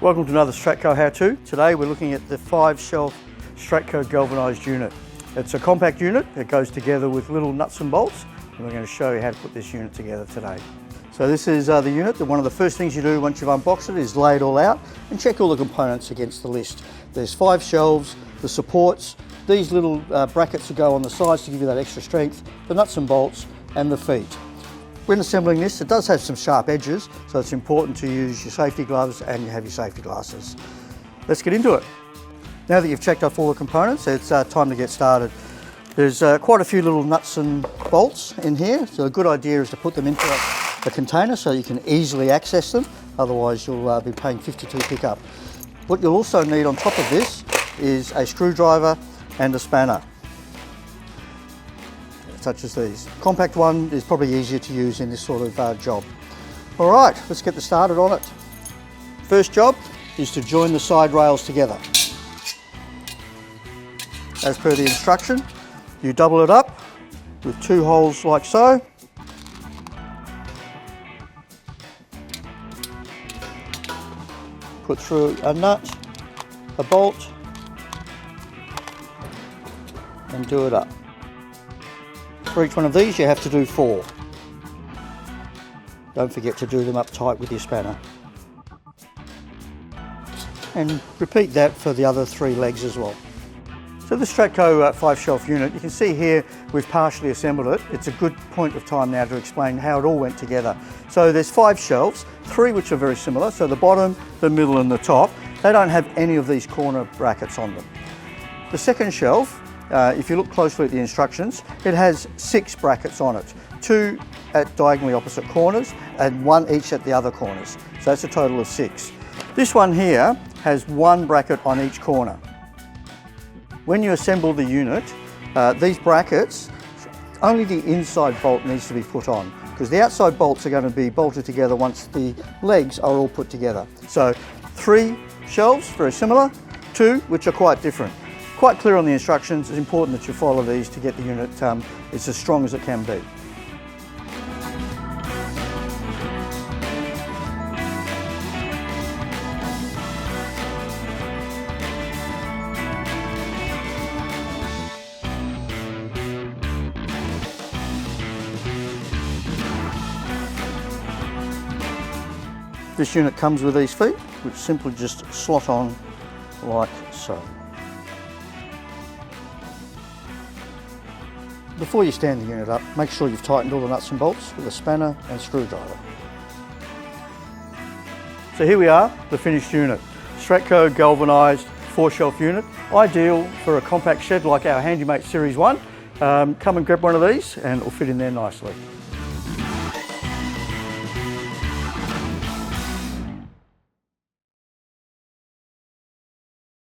Welcome to another Stratco How-To. Today we're looking at the 5-shelf Stratco Galvanised unit. It's a compact unit. It goes together with little nuts and bolts, and we're going to show you how to put this unit together today. So this is the unit. One of the first things you do once you've unboxed it is lay it all out and check all the components against the list. There's 5 shelves, the supports, these little brackets that go on the sides to give you that extra strength, the nuts and bolts, and the feet. When assembling this, it does have some sharp edges, so it's important to use your safety gloves and you have your safety glasses. Let's get into it. Now that you've checked off all the components, it's time to get started. There's quite a few little nuts and bolts in here, so a good idea is to put them into a container so you can easily access them, otherwise you'll be paying 52 pickup. What you'll also need on top of this is a screwdriver and a spanner, such as these. Compact one is probably easier to use in this sort of job. All right, let's get started on it. First job is to join the side rails together. As per the instruction, you double it up with 2 holes like so. Put through a nut, a bolt, and do it up. For each one of these you have to do 4. Don't forget to do them up tight with your spanner. And repeat that for the other 3 legs as well. So the Stratco 5-shelf unit, you can see here we've partially assembled it. It's a good point of time now to explain how it all went together. So there's 5 shelves, 3 which are very similar. So the bottom, the middle and the top, they don't have any of these corner brackets on them. The second shelf, if you look closely at the instructions, it has 6 brackets on it, 2 at diagonally opposite corners and 1 each at the other corners. So that's a total of 6. This one here has 1 bracket on each corner. When you assemble the unit, these brackets, only the inside bolt needs to be put on, because the outside bolts are going to be bolted together once the legs are all put together. So 3 shelves, very similar, 2 which are quite different. Quite clear on the instructions. It's important that you follow these to get the unit it's as strong as it can be. This unit comes with these feet, which simply just slot on like so. Before you stand the unit up, make sure you've tightened all the nuts and bolts with a spanner and screwdriver. So here we are, the finished unit. Stratco Galvanised 4-shelf unit, ideal for a compact shed like our Handi-Mate Series 1. Come and grab one of these and it will fit in there nicely.